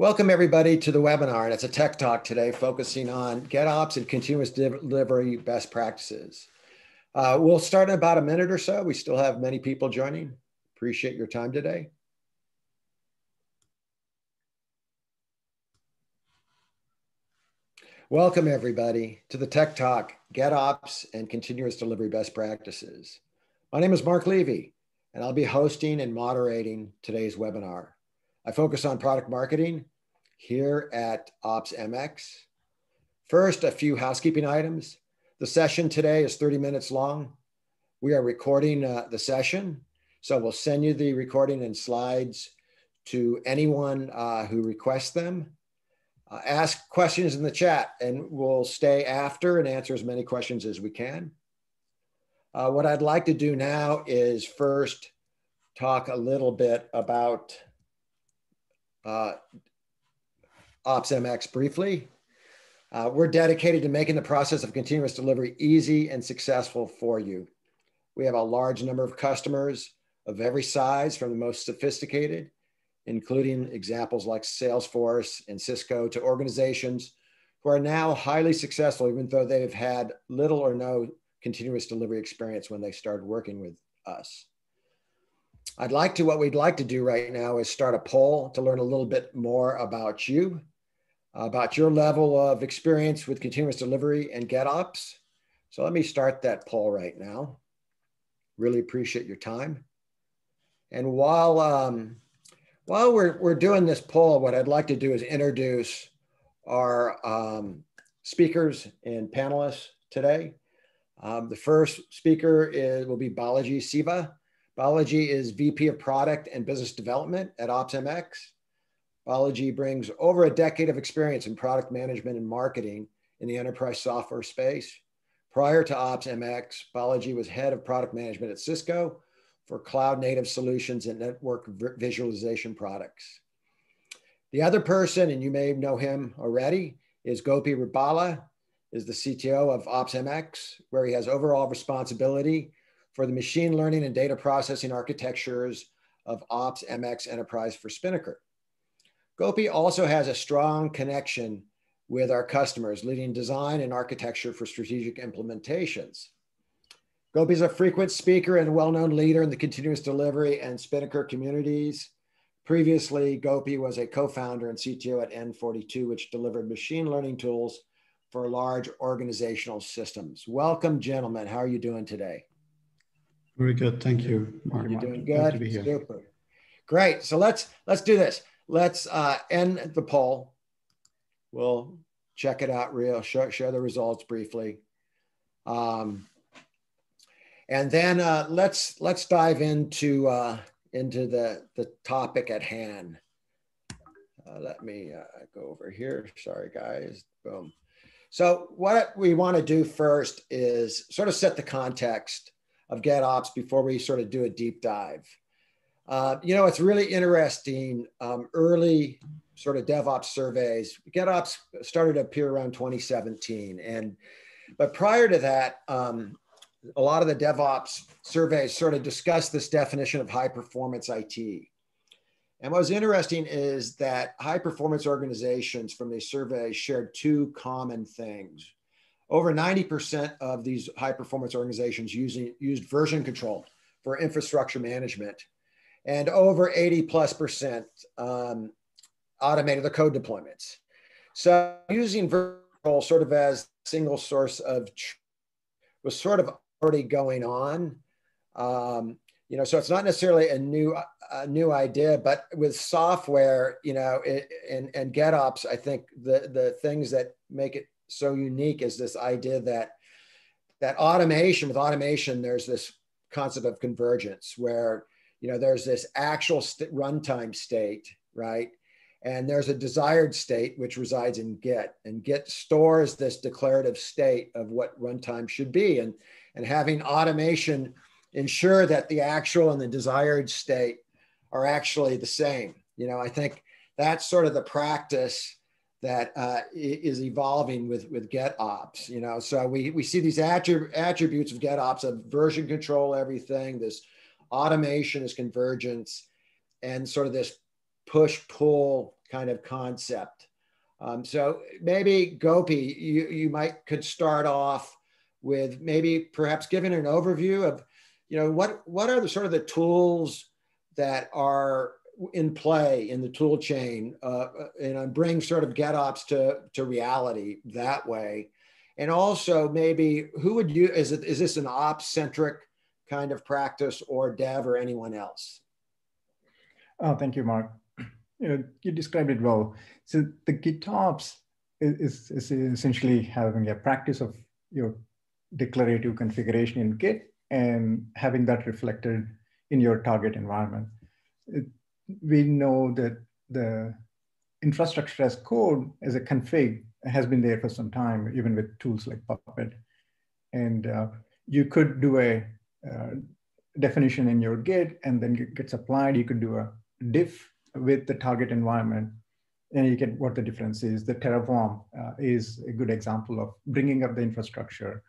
Welcome everybody to the webinar, and it's a tech talk today focusing on GitOps and continuous delivery best practices. We'll start in about a minute or so. We still have many people joining. Appreciate your time today. Welcome everybody to the Tech Talk, GitOps and Continuous Delivery Best Practices. My name is Mark Levy, and I'll be hosting and moderating today's webinar. I focus on product marketing here at OpsMx. First, a few housekeeping items. The session today is 30 minutes long. We are recording the session, so we'll send you the recording and slides to anyone who requests them. Ask questions in the chat, and we'll stay after and answer as many questions as we can. What I'd like to do now is first talk a little bit about OpsMx briefly. We're dedicated to making the process of continuous delivery easy and successful for you. We have a large number of customers of every size, from the most sophisticated, including examples like Salesforce and Cisco, to organizations who are now highly successful, even though they've had little or no continuous delivery experience when they started working with us. What we'd like to do right now is start a poll to learn a little bit more about you, about your level of experience with continuous delivery and GitOps. So let me start that poll right now. Really appreciate your time. And while we're doing this poll, what I'd like to do is introduce our speakers and panelists today. The first speaker will be Balaji Siva. Balaji is VP of Product and Business Development at OpsMx. Balaji brings over a decade of experience in product management and marketing in the enterprise software space. Prior to OpsMx, Balaji was head of product management at Cisco for cloud-native solutions and network visualization products. The other person, and you may know him already, is Gopi Rebala, is the CTO of OpsMx, where he has overall responsibility for the machine learning and data processing architectures of OpsMx Enterprise for Spinnaker. Gopi also has a strong connection with our customers, leading design and architecture for strategic implementations. Gopi is a frequent speaker and well-known leader in the continuous delivery and Spinnaker communities. Previously, Gopi was a co-founder and CTO at N42, which delivered machine learning tools for large organizational systems. Welcome, gentlemen. How are you doing today? Very good, thank you, Mark. You're doing good. To be here. Super. Great. So let's do this. Let's end the poll. We'll check it out share the results briefly. And then let's dive into the topic at hand. Let me go over here. Sorry, guys. Boom. So what we want to do first is sort of set the context of GitOps before we sort of do a deep dive. It's really interesting. Early sort of DevOps surveys, GitOps started to appear around 2017, but prior to that, a lot of the DevOps surveys sort of discussed this definition of high performance IT. And what was interesting is that high performance organizations from these surveys shared two common things. Over 90% of these high performance organizations used version control for infrastructure management, and over 80+% automated their code deployments. So using version control sort of as single source of truth was sort of already going on. So it's not necessarily a new idea, but with software, and GitOps, I think the things that make it so unique is this idea that with automation, there's this concept of convergence where, there's this actual runtime state, right? And there's a desired state which resides in Git, and Git stores this declarative state of what runtime should be. And having automation ensure that the actual and the desired state are actually the same. I think that's sort of the practice that is evolving with GitOps. So we see these attributes of GitOps of version control, everything, this automation is convergence, and sort of this push-pull kind of concept. So maybe Gopi, you could start off with maybe perhaps giving an overview of, what are the sort of the tools that are in play in the tool chain, and bring sort of GitOps to reality that way. And also maybe who would you, is this an ops centric kind of practice or dev or anyone else? Oh, thank you, Mark. You described it well. So the GitOps is essentially having a practice of your declarative configuration in Git and having that reflected in your target environment. We know that the infrastructure as code as a config has been there for some time, even with tools like Puppet. And you could do a definition in your Git, and then it gets applied. You could do a diff with the target environment, and you get what the difference is. The Terraform is a good example of bringing up the infrastructure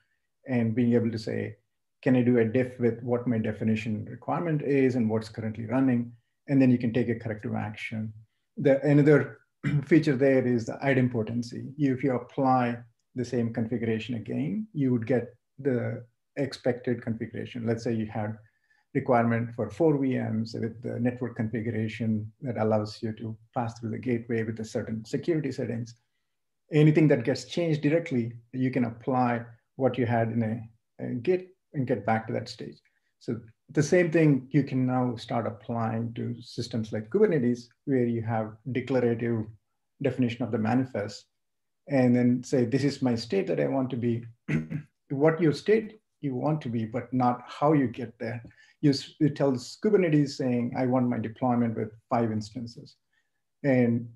and being able to say, can I do a diff with what my definition requirement is and what's currently running? And then you can take a corrective action. Another feature there is the idempotency. If you apply the same configuration again, you would get the expected configuration. Let's say you had requirement for 4 VMs with the network configuration that allows you to pass through the gateway with a certain security settings. Anything that gets changed directly, you can apply what you had in a Git and get back to that stage. So the same thing you can now start applying to systems like Kubernetes, where you have declarative definition of the manifest, and then say, this is my state that I want to be, what your state you want to be, but not how you get there. It tells Kubernetes saying, I want my deployment with 5 instances. And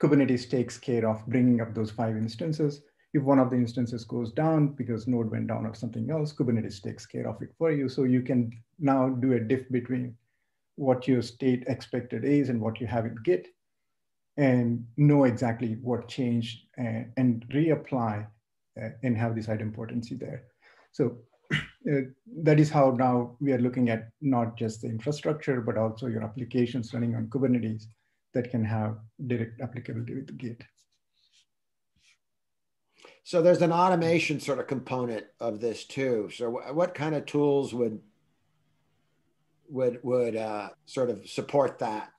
Kubernetes takes care of bringing up those 5 instances. If one of the instances goes down because node went down or something else, Kubernetes takes care of it for you. So you can now do a diff between what your state expected is and what you have in Git, and know exactly what changed and reapply and have this idempotency there. So that is how now we are looking at not just the infrastructure, but also your applications running on Kubernetes that can have direct applicability with Git. So there's an automation sort of component of this too. So what kind of tools would sort of support that?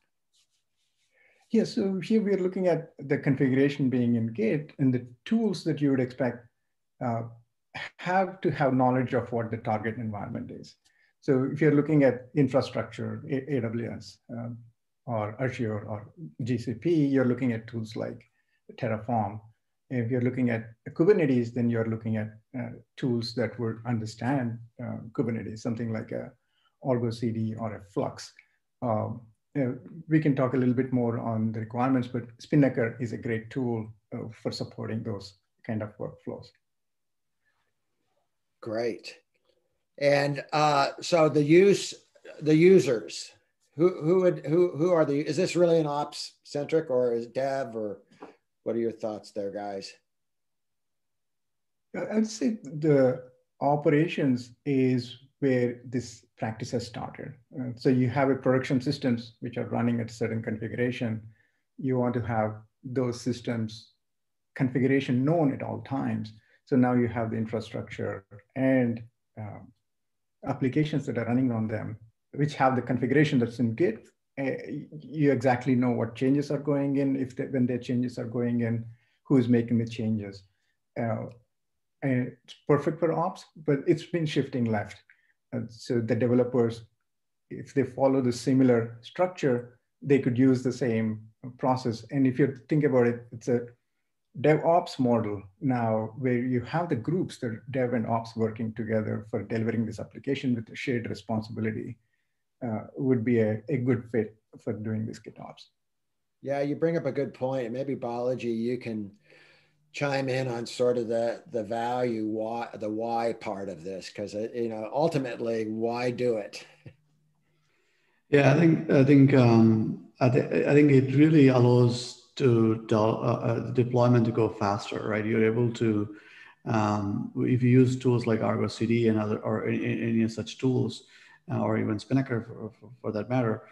Yeah, so here we are looking at the configuration being in Git, and the tools that you would expect have to have knowledge of what the target environment is. So if you're looking at infrastructure, AWS or Azure or GCP, you're looking at tools like Terraform. If you're looking at Kubernetes, then you're looking at tools that would understand Kubernetes, something like a Argo CD or a Flux. We can talk a little bit more on the requirements, but Spinnaker is a great tool for supporting those kind of workflows. Great. And so the users, who are the, is this really an ops centric or is dev, or what are your thoughts there, guys? I'd say the operations is where this practice has started. So you have a production systems which are running at a certain configuration. You want to have those systems configuration known at all times. So now you have the infrastructure and applications that are running on them, which have the configuration that's in Git. You exactly know what changes are going in, when their changes are going in, who is making the changes. And it's perfect for ops, but it's been shifting left. So the developers, if they follow the similar structure, they could use the same process. And if you think about it, it's a DevOps model now where you have the groups, the dev and ops working together for delivering this application with a shared responsibility would be a good fit for doing this GitOps. Yeah, you bring up a good point. Maybe Balaji, you can chime in on sort of the value, the why part of this, because ultimately, why do it? Yeah, I think it really allows to deployment to go faster, right? You're able to, if you use tools like Argo CD and other or any such tools, or even Spinnaker for that matter,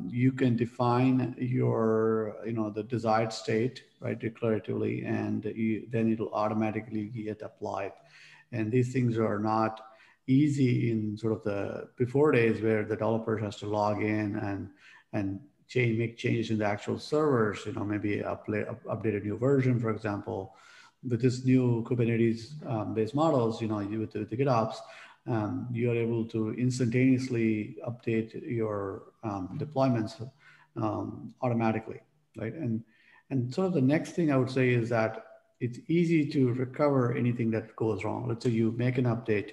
you can define your, the desired state, right, declaratively, and then it'll automatically get applied. And these things are not easy in sort of the before days where the developer has to log in and make changes in the actual servers, maybe update a new version, for example. With this new Kubernetes based models, with the GitOps, you are able to instantaneously update your deployments automatically, right? And sort of the next thing I would say is that it's easy to recover anything that goes wrong. Let's say you make an update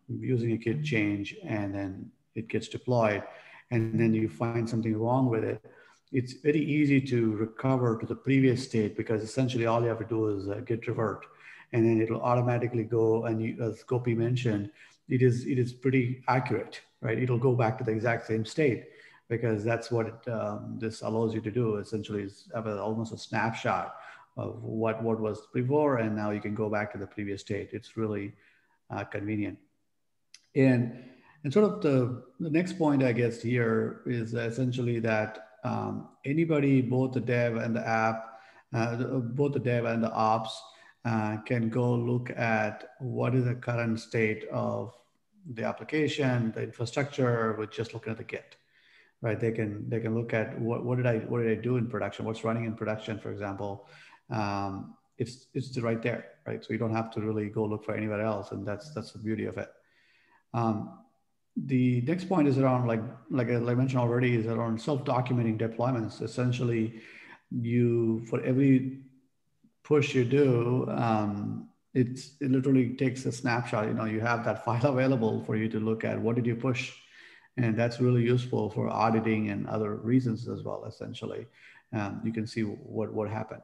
using a Git change, and then it gets deployed, and then you find something wrong with it. It's very easy to recover to the previous state, because essentially all you have to do is git revert, and then it'll automatically go. And as Gopi mentioned, it is pretty accurate, right? It'll go back to the exact same state, because that's what this allows you to do. Essentially, is have almost a snapshot of what was before, and now you can go back to the previous state. It's really convenient. And sort of the next point, I guess, here is essentially that anybody, both the dev and the app, both the dev and the ops, can go look at what is the current state of the application, the infrastructure, with just looking at the Git, right? They can look at what did I do in production, what's running in production, for example. It's right there, right? So you don't have to really go look for anywhere else, and that's the beauty of it. The next point is around, like I mentioned already, is around self-documenting deployments. Essentially, for every push you do, it literally takes a snapshot. You have that file available for you to look at. What did you push? And that's really useful for auditing and other reasons as well. Essentially, you can see what happened.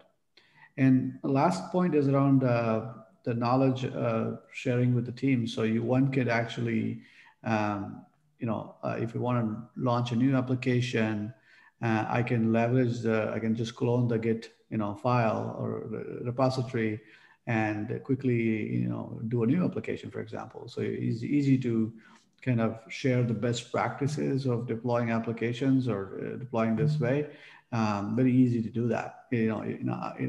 And the last point is around the knowledge sharing with the team. So one could actually, if you want to launch a new application, I can just clone the Git, file or repository, and quickly, do a new application, for example. So it's easy to kind of share the best practices of deploying applications or deploying this way. Very easy to do that.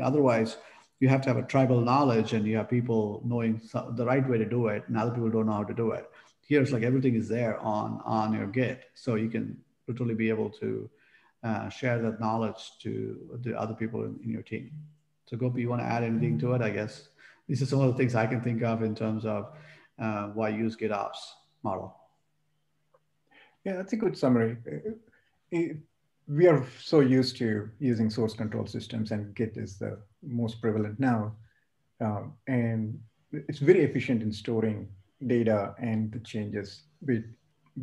Otherwise, you have to have a tribal knowledge, and you have people knowing the right way to do it, and other people don't know how to do it. Here, it's like everything is there on your Git, so you can literally be able to share that knowledge to the other people in your team. So Gopi, you want to add anything to it? I guess these are some of the things I can think of in terms of why use GitOps model. Yeah, that's a good summary. We are so used to using source control systems, and Git is the most prevalent now. And it's very efficient in storing data and the changes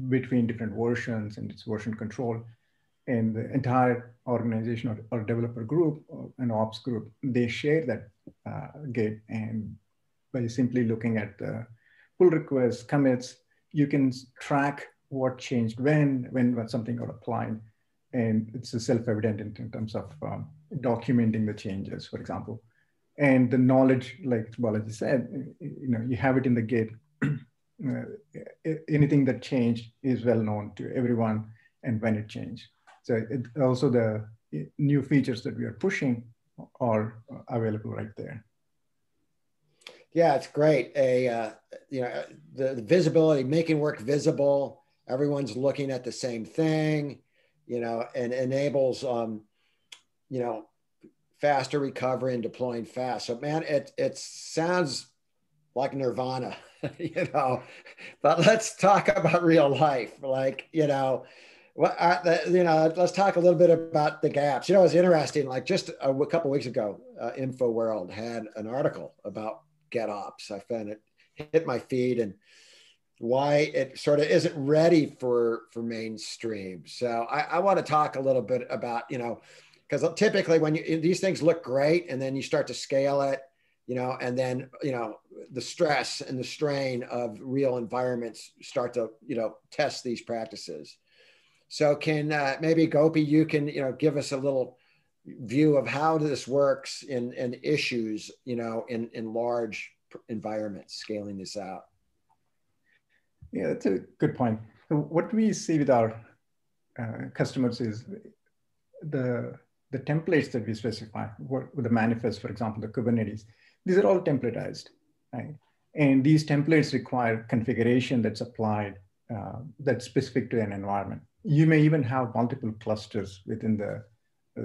between different versions, and its version control. And the entire organization or developer group or an ops group, they share that Git. And by simply looking at the pull requests, commits, you can track what changed when something got applied. And it's self-evident in terms of documenting the changes, for example. And the knowledge, like Balaji said, you have it in the Git. Anything that changed is well known to everyone, and when it changed. So also the new features that we are pushing are available right there. Yeah, it's great. The visibility, making work visible. Everyone's looking at the same thing, and enables, faster recovery and deploying fast. So man, it sounds like nirvana, but let's talk about real life. Like, let's talk a little bit about the gaps. It's interesting, like just a couple of weeks ago, InfoWorld had an article about GitOps. I found it hit my feed, and why it sort of isn't ready for mainstream. So I want to talk a little bit about, because typically when these things look great and then you start to scale it, and then, the stress and the strain of real environments start to, test these practices. So can maybe Gopi, you can, give us a little view of how this works in issues, in large environments, scaling this out. Yeah, that's a good point. So what we see with our customers is the templates that we specify, with the manifest, for example, the Kubernetes, these are all templatized, right? And these templates require configuration that's applied, that's specific to an environment. You may even have multiple clusters within the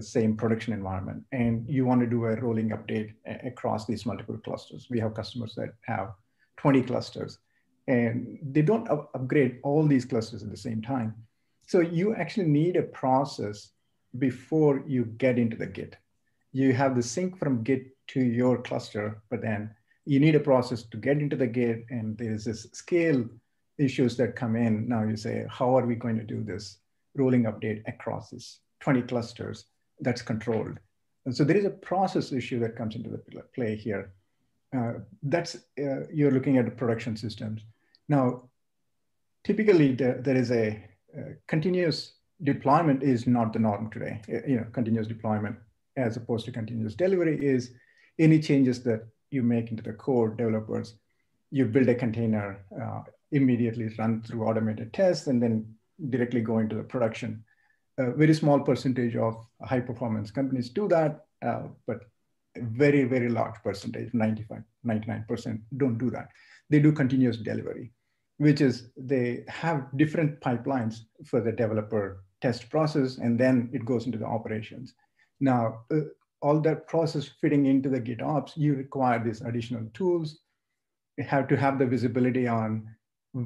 same production environment, and you want to do a rolling update across these multiple clusters. We have customers that have 20 clusters, and they don't upgrade all these clusters at the same time. So you actually need a process before you get into the Git. You have the sync from Git to your cluster, but then you need a process to get into the Git, and there's this scale issues that come in. Now you say, how are we going to do this rolling update across these 20 clusters that's controlled? And so there is a process issue that comes into the play here. You're looking at the production systems. Now, typically there is a continuous deployment is not the norm today. Continuous deployment as opposed to continuous delivery is any changes that you make into the code, developers, you build a container, immediately run through automated tests, and then directly go into the production. A very small percentage of high performance companies do that, but a very, very large percentage, 95, 99% don't do that. They do continuous delivery, which is they have different pipelines for the developer test process, and then it goes into the operations. Now, all that process fitting into the GitOps, you require these additional tools. You have to have the visibility on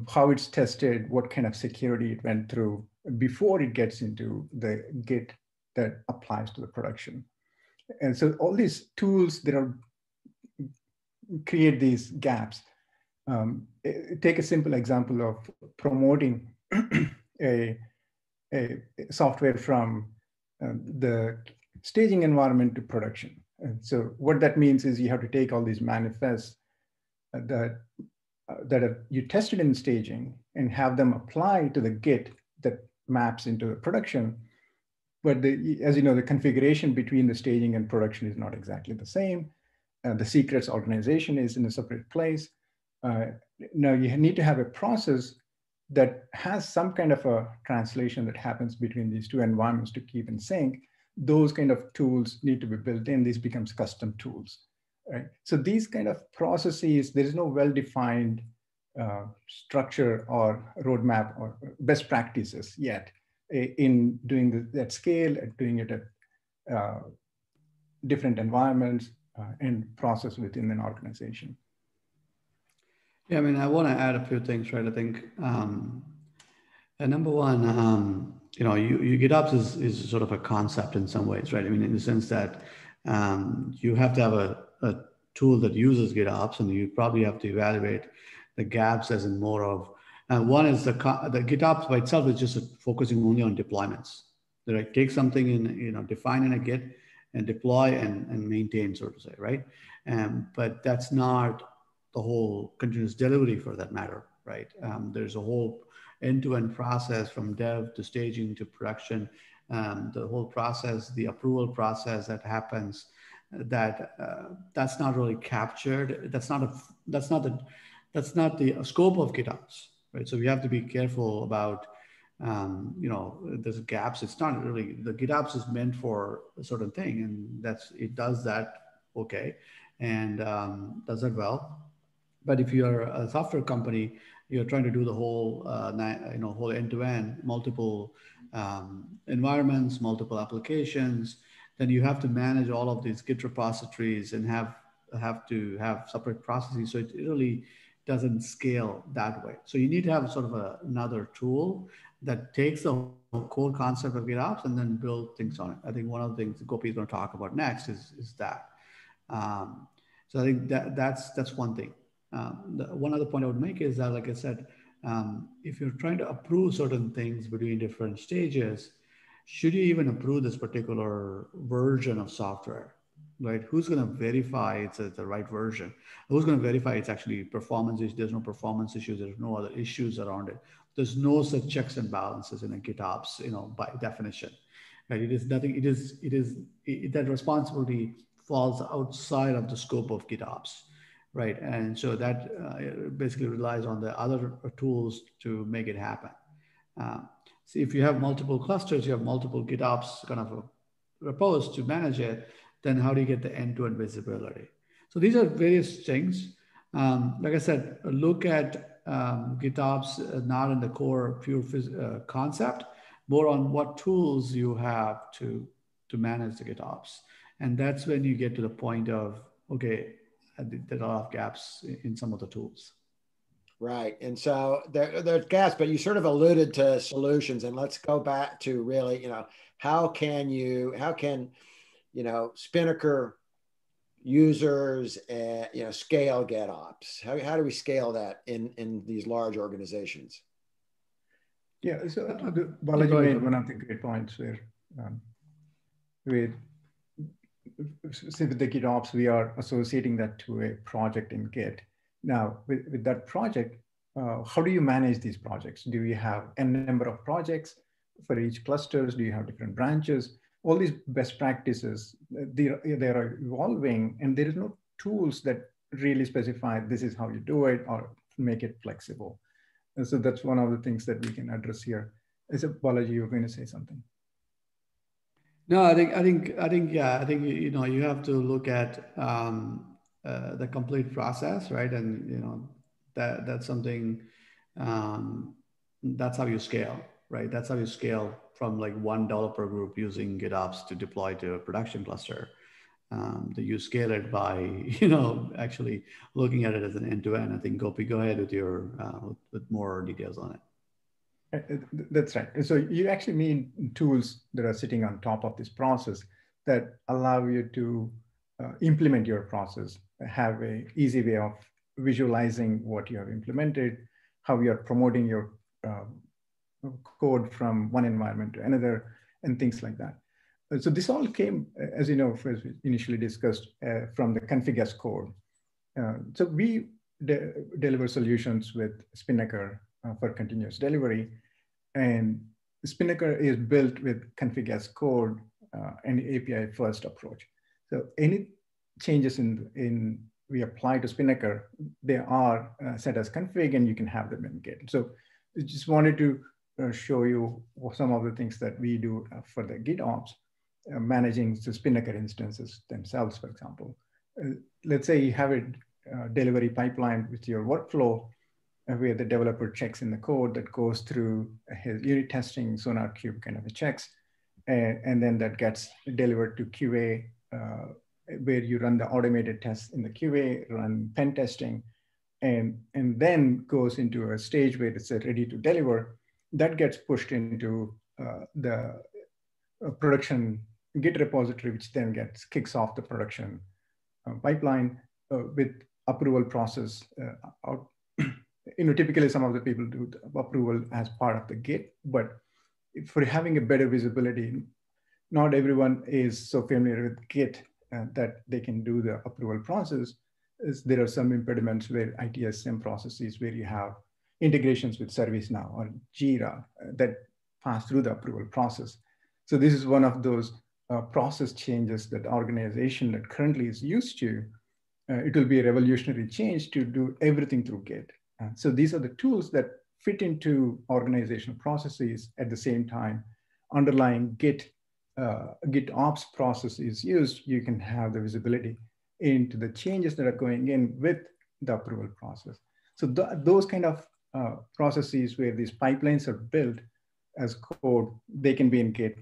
how it's tested, what kind of security it went through before it gets into the Git that applies to the production. And so all these tools that create these gaps. Take a simple example of promoting a software from the staging environment to production. And so what that means is you have to take all these manifests that you tested in staging and have them apply to the Git that maps into the production. But as you know, the configuration between the staging and production is not exactly the same. The secrets organization is in a separate place. Now you need to have a process that has some kind of a translation that happens between these two environments to keep in sync. Those kind of tools need to be built in. These becomes custom tools, right? So these kind of processes, there is no well-defined structure or roadmap or best practices yet in doing that scale, doing it at different environments and process within an organization. Yeah, I mean, I want to add a few things, right? I think number one, GitOps is sort of a concept in some ways, right? I mean, in the sense that you have to have a tool that uses GitOps, and you probably have to evaluate the gaps as in more of, one is the GitOps by itself is just focusing only on deployments. Right? Take something in, define in a Git and deploy and maintain, so to say, right? But that's not the whole continuous delivery for that matter, right? There's a whole end-to-end process from dev to staging to production. The whole process, the approval process that happens, that's not really captured. That's not the scope of GitOps, right? So we have to be careful about, there's gaps. It's not really, the GitOps is meant for a certain thing, and it does that okay, and does it well. But if you're a software company, you're trying to do the whole, whole end-to-end, multiple environments, multiple applications, then you have to manage all of these Git repositories and have to have separate processes. So it really doesn't scale that way. So you need to have sort of another tool that takes the core concept of GitOps and then build things on it. I think one of the things Gopi is going to talk about next is that. So I think that's one thing. One other point I would make is that, like I said, if you're trying to approve certain things between different stages, should you even approve this particular version of software, right? Who's going to verify it's the right version? Who's going to verify it's actually performance issues? There's no performance issues. There's no other issues around it. There's no such checks and balances in a GitOps, by definition, right? It is nothing. That responsibility falls outside of the scope of GitOps. right? And so that basically relies on the other tools to make it happen. So if you have multiple clusters, you have multiple GitOps kind of repos to manage it, then how do you get the end-to-end visibility? So these are various things. Like I said, look at GitOps not in the core pure concept, more on what tools you have to manage the GitOps. And that's when you get to the point of, okay, there are a lot of gaps in some of the tools. Right. And so there's gaps, but you sort of alluded to solutions. And let's go back to really, how can Spinnaker users, scale GitOps? How do we scale that in these large organizations? Yeah, so Balaji made one of the great points where with the GitOps, we are associating that to a project in Git. Now, with that project, how do you manage these projects? Do you have n number of projects for each clusters? Do you have different branches? All these best practices, they are evolving, and there is no tools that really specify this is how you do it or make it flexible. And so that's one of the things that we can address here. Is it, Balaji, you were going to say something? No, I think you have to look at the complete process, right? And that's something that's how you scale, right? That's how you scale from like one developer group using GitOps to deploy to a production cluster. That you scale it by actually looking at it as an end-to-end. I think Gopi, go ahead with your with more details on it. That's right. So you actually need tools that are sitting on top of this process that allow you to implement your process, have an easy way of visualizing what you have implemented, how you are promoting your code from one environment to another, and things like that. So this all came, as you know, as we initially discussed, from the config as code. So we deliver solutions with Spinnaker for continuous delivery. And Spinnaker is built with config as code and API first approach. So any changes we apply to Spinnaker, they are set as config and you can have them in Git. So I just wanted to show you some of the things that we do for the GitOps, managing the Spinnaker instances themselves, for example. Let's say you have a delivery pipeline with your workflow where the developer checks in the code that goes through his unit testing, SonarQube kind of a checks, and then that gets delivered to QA, where you run the automated tests in the QA, run pen testing, and then goes into a stage where it's ready to deliver. That gets pushed into the production Git repository, which then kicks off the production pipeline with approval process. Typically some of the people do the approval as part of the Git, but for having a better visibility, not everyone is so familiar with Git that they can do the approval process. There are some impediments where ITSM processes where you have integrations with ServiceNow or Jira that pass through the approval process. So this is one of those process changes that organization that currently is used to. It will be a revolutionary change to do everything through Git. So these are the tools that fit into organizational processes. At the same time, underlying GitOps process is used, you can have the visibility into the changes that are going in with the approval process. So those kind of processes where these pipelines are built as code, they can be in Git,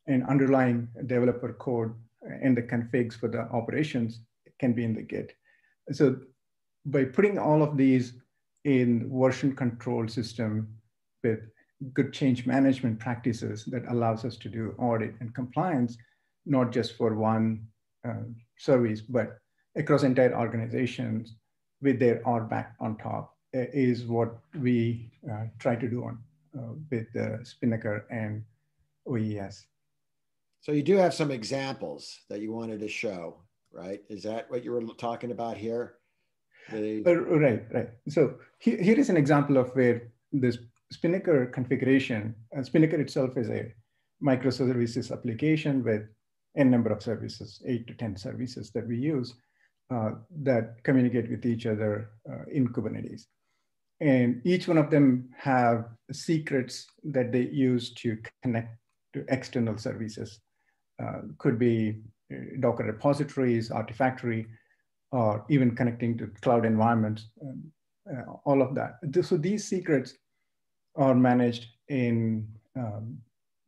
and underlying developer code and the configs for the operations can be in the Git. So by putting all of these in version control system with good change management practices that allows us to do audit and compliance, not just for one service, but across entire organizations with their RBAC on top, is what we try to do with Spinnaker and OES. So you do have some examples that you wanted to show, right? Is that what you were talking about here? Right. So here is an example of where this Spinnaker configuration, Spinnaker itself is a microservices application with n number of services, 8 to 10 services that we use. that communicate with each other in Kubernetes. And each one of them have secrets that they use to connect to external services. Could be Docker repositories, Artifactory, or even connecting to cloud environments, all of that. So these secrets are managed in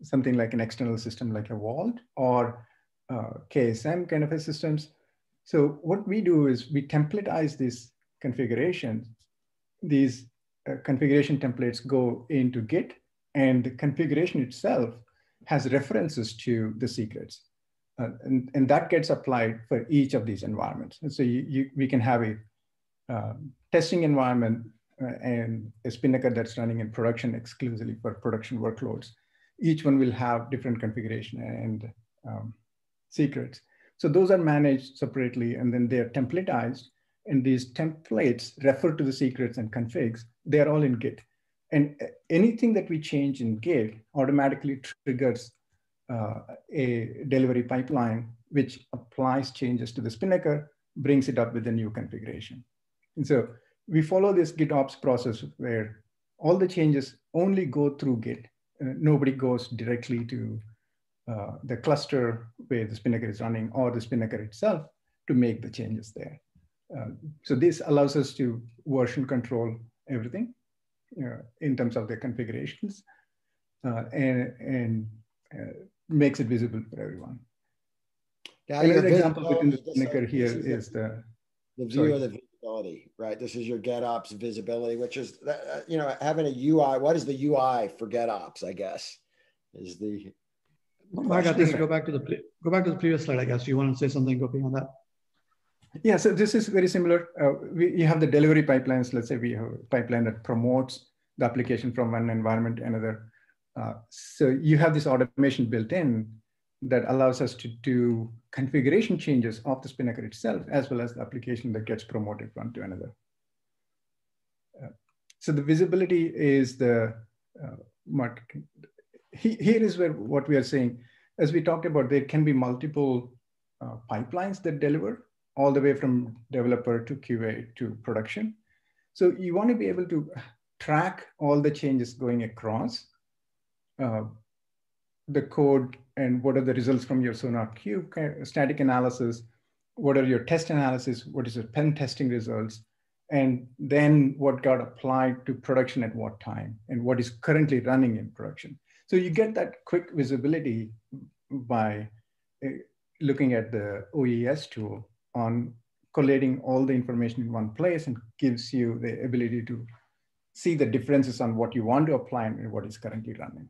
something like an external system like a Vault or KSM kind of a systems. So what we do is we templatize these configurations. These configuration templates go into Git, and the configuration itself has references to the secrets. And that gets applied for each of these environments. And so we can have a testing environment and a Spinnaker that's running in production exclusively for production workloads. Each one will have different configuration and secrets. So those are managed separately, and then they're templatized. And these templates refer to the secrets and configs. They're all in Git. And anything that we change in Git automatically triggers a delivery pipeline, which applies changes to the Spinnaker, brings it up with a new configuration. And so we follow this GitOps process where all the changes only go through Git. Nobody goes directly to the cluster where the Spinnaker is running or the Spinnaker itself to make the changes there. So this allows us to version control everything in terms of the configurations and makes it visible for everyone. Now, another example within the Spinnaker here is the view of the visibility, right? This is your GitOps visibility, which is, having a UI. What is the UI for GitOps, I guess, is the Mark, I think go back to the previous slide, I guess. You want to say something, Gopi, on that? Yeah, so this is very similar. You have the delivery pipelines. Let's say we have a pipeline that promotes the application from one environment to another. So you have this automation built in that allows us to do configuration changes of the Spinnaker itself, as well as the application that gets promoted one to another. So the visibility is the market. Here is where what we are saying, as we talked about, there can be multiple pipelines that deliver all the way from developer to QA to production. So you want to be able to track all the changes going across the code and what are the results from your Sonar Cube static analysis, what are your test analysis, what is your pen testing results, and then what got applied to production at what time and what is currently running in production. So you get that quick visibility by looking at the OES tool on collating all the information in one place, and gives you the ability to see the differences on what you want to apply and what is currently running.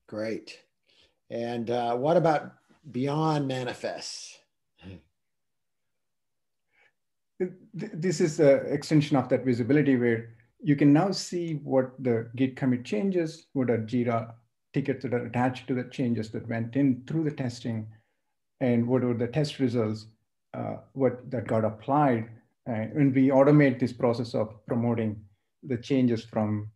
Great. And what about beyond manifests? This is an extension of that visibility where you can now see what the Git commit changes, what are Jira tickets that are attached to the changes that went in through the testing, and what were the test results, what that got applied. And we automate this process of promoting the changes from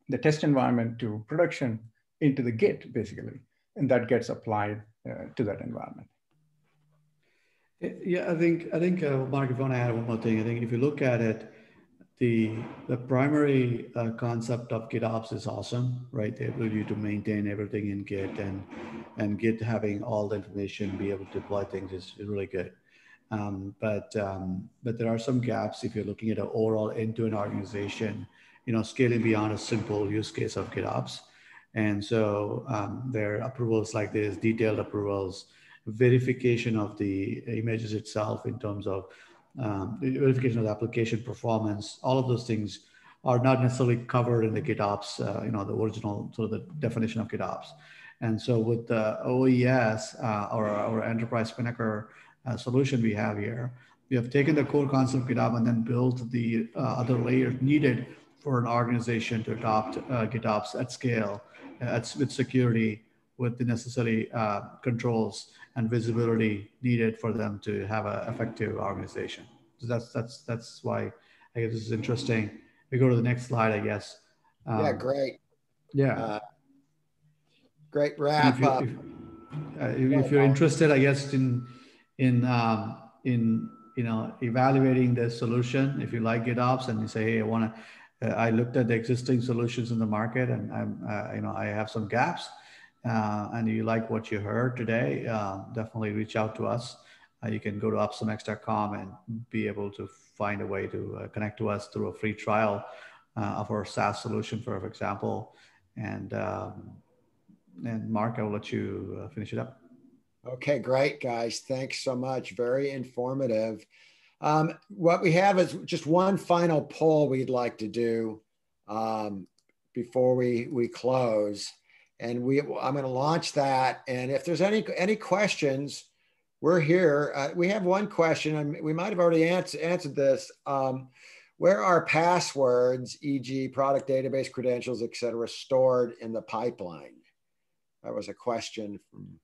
the test environment to production into the Git, basically. And that gets applied to that environment. Yeah, I think Mark, if you want to add one more thing, I think if you look at it, the primary concept of GitOps is awesome, right? The ability to maintain everything in Git and Git having all the information, be able to deploy things is really good. But there are some gaps if you're looking at an overall end-to-end organization, scaling beyond a simple use case of GitOps. And so there are approvals like this, detailed approvals, verification of the images itself in terms of verification of the application performance. All of those things are not necessarily covered in the GitOps, the original sort of the definition of GitOps. And so with the OES, our enterprise Spinnaker solution we have here, we have taken the core concept of GitOps and then built the other layers needed for an organization to adopt GitOps at scale, with security, with the necessary controls and visibility needed for them to have an effective organization. So that's why I guess this is interesting. We go to the next slide, I guess. Yeah, great. Yeah. Great wrap up. If you're interested, I guess, in in evaluating the solution. If you like GitOps and you say, hey, I looked at the existing solutions in the market, and I have some gaps, and you like what you heard today, definitely reach out to us. You can go to OpsMx.com and be able to find a way to connect to us through a free trial of our SaaS solution, for example. And Mark, I'll let you finish it up. Okay, great, guys. Thanks so much. Very informative. What we have is just one final poll we'd like to do before we close. And I'm going to launch that. And if there's any questions, we're here. We have one question, and we might have already answered this. Where are passwords, e.g. product database credentials, et cetera, stored in the pipeline? That was a question from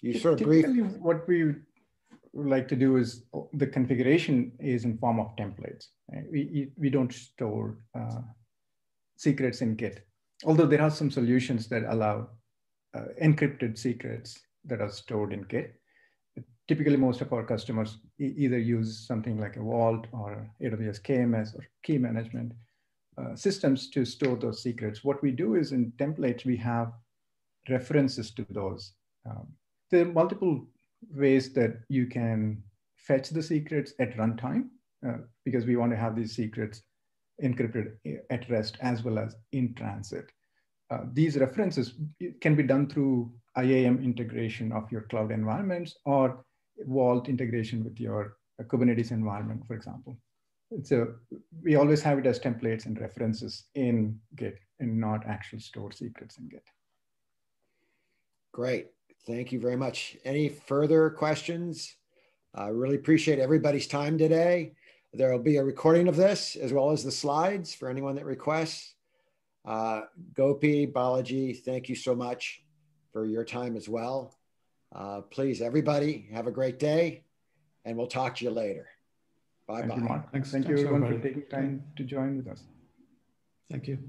you. Sort of typically what we would like to do is the configuration is in form of templates. Right? We don't store secrets in Git, although there are some solutions that allow encrypted secrets that are stored in Git. Typically, most of our customers either use something like a Vault or AWS KMS or key management systems to store those secrets. What we do is in templates, we have references to those. There are multiple ways that you can fetch the secrets at runtime because we want to have these secrets encrypted at rest as well as in transit. These references can be done through IAM integration of your cloud environments or Vault integration with your Kubernetes environment, for example. So we always have it as templates and references in Git and not actual stored secrets in Git. Great. Thank you very much. Any further questions? I really appreciate everybody's time today. There will be a recording of this as well as the slides for anyone that requests. Gopi, Balaji, thank you so much for your time as well. Please, everybody, have a great day, and we'll talk to you later. Bye-bye. Thank you, Mark. Thank you everyone for taking time to join with us. Thank you.